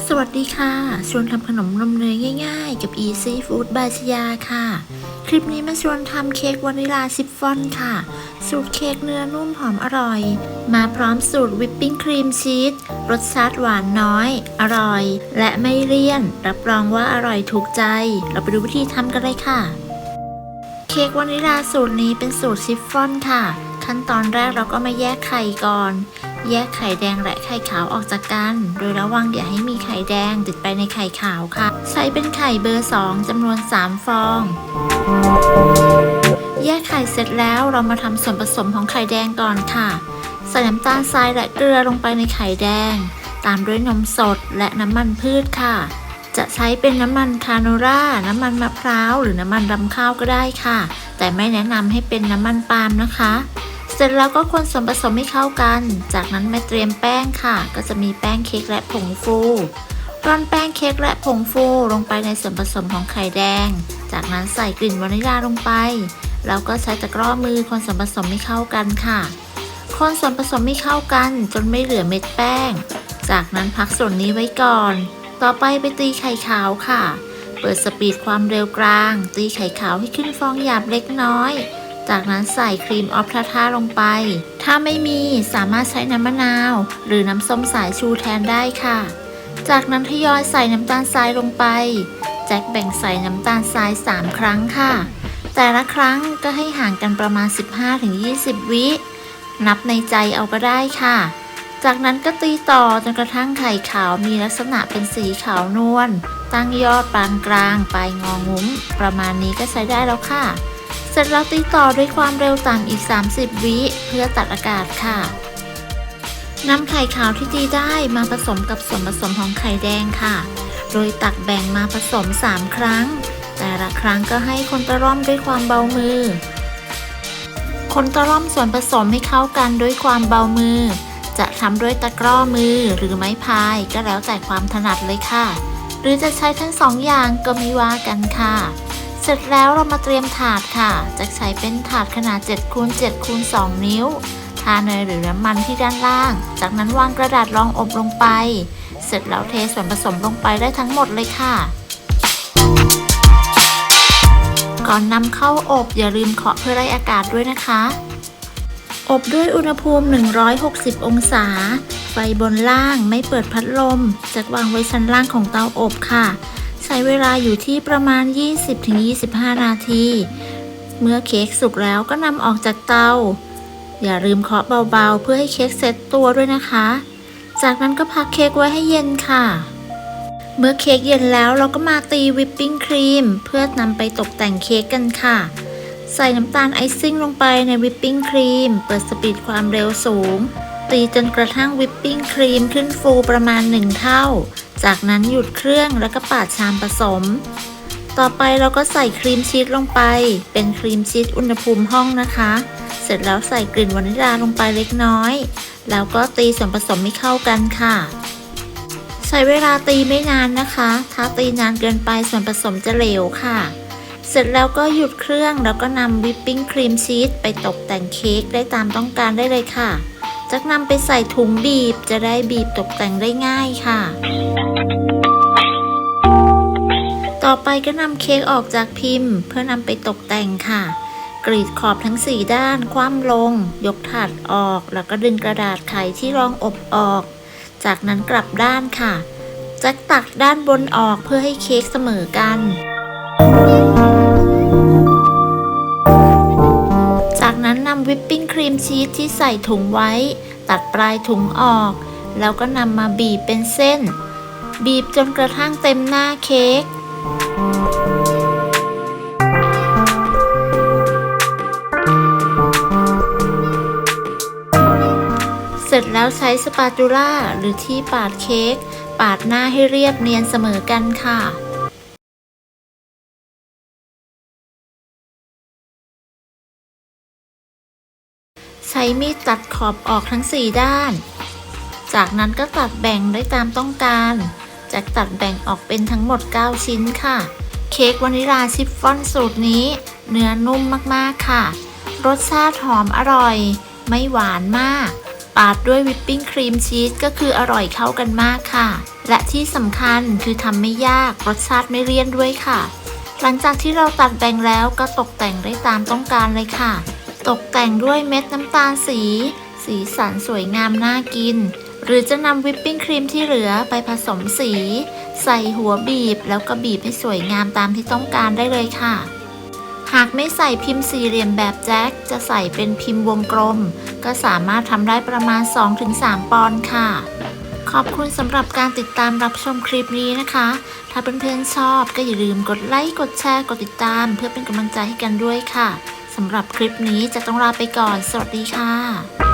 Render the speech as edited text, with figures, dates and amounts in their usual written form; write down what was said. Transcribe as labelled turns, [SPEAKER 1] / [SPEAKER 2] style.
[SPEAKER 1] สวัสดีค่ะชวนทำขนมนมเนยง่ายๆกับ Easy Food by ชยาค่ะคลิปนี้มาชวนทำเค้กวานิลาชิฟฟ่อนค่ะสูตรเค้กเนื้อนุ่มหอมอร่อยมาพร้อมสูตรวิปปิ้งครีมชีสรสชาติหวานน้อยอร่อยและไม่เลี่ยนรับรองว่าอร่อยถูกใจเราไปดูวิธีทำกันเลยค่ะเค้กวานิลาสูตรนี้เป็นสูตรชิฟฟ่อนค่ะขั้นตอนแรกเราก็มาแยกไข่ก่อนแยกไข่แดงและไข่ขาวออกจากกันโดยระวังอย่าให้มีไข่แดงติดไปในไข่ขาวค่ะใช้เป็นไข่เบอร์2จำนวน3ฟองแยกไข่เสร็จแล้วเรามาทำส่วนผสมของไข่แดงก่อนค่ะใส่น้ำตาลทรายและเกลือลงไปในไข่แดงตามด้วยนมสดและน้ำมันพืชค่ะจะใช้เป็นน้ำมันคาโนล่าน้ำมันมะพร้าวหรือน้ำมันรำข้าวก็ได้ค่ะแต่ไม่แนะนำให้เป็นน้ำมันปาล์มนะคะเสร็จแล้วก็คนส่วนผสมให้เข้ากันจากนั้นมาเตรียมแป้งค่ะก็จะมีแป้งเค้กและผงฟูร่อนแป้งเค้กและผงฟูลงไปในส่วนผสมของไข่แดงจากนั้นใส่กลิ่นวานิลาลงไปแล้วก็ใช้ตะกร้อมือคนส่วนผสมให้เข้ากันค่ะคนส่วนผสมให้เข้ากันจนไม่เหลือเม็ดแป้งจากนั้นพักส่วนนี้ไว้ก่อนต่อไปตีไข่ขาวค่ะเปิดสปีดความเร็วกลางตีไข่ขาวให้ขึ้นฟองหยาบเล็กน้อยจากนั้นใส่ครีมออฟทาทาลงไปถ้าไม่มีสามารถใช้น้ำมะนาวหรือน้ำส้มสายชูแทนได้ค่ะจากนั้นทยอยใส่น้ำตาลทรายลงไปแจ็คแบ่งใส่น้ำตาลทราย3ครั้งค่ะแต่ละครั้งก็ให้ห่างกันประมาณ 15-20 วินับในใจเอาก็ได้ค่ะจากนั้นก็ตีต่อจนกระทั่งไข่ขาวมีลักษณะเป็นสีขาวนวลตั้งยอดปานกลางปลายงองุ้มประมาณนี้ก็ใช้ได้แล้วค่ะเสร็จแล้วตีต่อด้วยความเร็วต่ำอีก30วิเพื่อตัดอากาศค่ะนำไข่ขาวที่ตีได้มาผสมกับส่วนผสมของไข่แดงค่ะโดยตักแบ่งมาผสม3ครั้งแต่ละครั้งก็ให้คนตะล่อมด้วยความเบามือคนตะล่อมส่วนผสมให้เข้ากันด้วยความเบามือจะทำด้วยตะกร้อมือหรือไม้พายก็แล้วแต่ความถนัดเลยค่ะหรือจะใช้ทั้ง2อย่างก็ไม่ว่ากันค่ะเสร็จแล้วเรามาเตรียมถาดค่ะจะใช้เป็นถาดขนาด 7x7x2 นิ้วทาเนยหรือน้ำมันที่ด้านล่างจากนั้นวางกระดาษรองอบลงไปเสร็จแล้วเทส่วนผสมลงไปได้ทั้งหมดเลยค่ะก่อนนำเข้าอบอย่าลืมเคาะเพื่อไล่อากาศด้วยนะคะอบด้วยอุณหภูมิ160องศาไฟบนล่างไม่เปิดพัดลมจะวางไว้ชั้นล่างของเตาอบค่ะใช้เวลาอยู่ที่ประมาณ 20-25 นาทีเมื่อเค้กสุกแล้วก็นำออกจากเตาอย่าลืมเคาะเบาๆเพื่อให้เค้กเซ็ตตัวด้วยนะคะจากนั้นก็พักเค้กไว้ให้เย็นค่ะเมื่อเค้กเย็นแล้วเราก็มาตีวิปปิ้งครีมเพื่อนำไปตกแต่งเค้กกันค่ะใส่น้ำตาลไอซิ่งลงไปในวิปปิ้งครีมเปิดสปีดความเร็วสูงตีจนกระทั่งวิปปิ้งครีมขึ้นฟูประมาณ1เท่าจากนั้นหยุดเครื่องแล้วก็ปาดชามผสมต่อไปเราก็ใส่ครีมชีสลงไปเป็นครีมชีสอุณหภูมิห้องนะคะเสร็จแล้วใส่กลิ่นวานิลาลงไปเล็กน้อยแล้วก็ตีส่วนผสมให้เข้ากันค่ะใช้เวลาตีไม่นานนะคะถ้าตีนานเกินไปส่วนผสมจะเหลวค่ะเสร็จแล้วก็หยุดเครื่องแล้วก็นำวิปปิ้งครีมชีสไปตกแต่งเค้กได้ตามต้องการได้เลยค่ะจากนำไปใส่ถุงบีบจะได้บีบตกแต่งได้ง่ายค่ะต่อไปก็นำเค้กออกจากพิมพ์เพื่อนำไปตกแต่งค่ะกรีดขอบทั้ง4ด้านคว่ำลงยกถาดออกแล้วก็ดึงกระดาษไขที่รองอบออกจากนั้นกลับด้านค่ะจะตักด้านบนออกเพื่อให้เค้กเสมอกันจากนั้นนำวิปปิ้งครีมชีสที่ใส่ถุงไว้ตัดปลายถุงออกแล้วก็นำมาบีบเป็นเส้นบีบจนกระทั่งเต็มหน้าเค้กเสร็จแล้วใช้สปาตูล่าหรือที่ปาดเค้กปาดหน้าให้เรียบเนียนเสมอกันค่ะใช้มีดตัดขอบออกทั้ง4ด้านจากนั้นก็ตัดแบ่งได้ตามต้องการจากตัดแบ่งออกเป็นทั้งหมด9ชิ้นค่ะเค้กวานิลาชิฟฟ่อนสูตรนี้เนื้อนุ่มมากๆค่ะรสชาติหอมอร่อยไม่หวานมากปาดด้วยวิปปิ้งครีมชีสก็คืออร่อยเข้ากันมากค่ะ และที่สำคัญคือทำไม่ยากรสชาติไม่เลี่ยนด้วยค่ะหลังจากที่เราตัดแบ่งแล้วก็ตกแต่งได้ตามต้องการเลยค่ะตกแต่งด้วยเม็ดน้ำตาลสีสันสวยงามน่ากินหรือจะนำวิปปิ้งครีมที่เหลือไปผสมสีใส่หัวบีบแล้วก็บีบให้สวยงามตามที่ต้องการได้เลยค่ะหากไม่ใส่พิมพ์สี่เหลี่ยมแบบแจ็คจะใส่เป็นพิมพ์วงกลมก็สามารถทำได้ประมาณ 2-3 ปอนด์ค่ะขอบคุณสำหรับการติดตามรับชมคลิปนี้นะคะถ้าเพื่อนๆชอบก็อย่าลืมกดไลค์กดแชร์กดติดตามเพื่อเป็นกำลังใจให้กันด้วยค่ะสำหรับคลิปนี้จะต้องลาไปก่อนสวัสดีค่ะ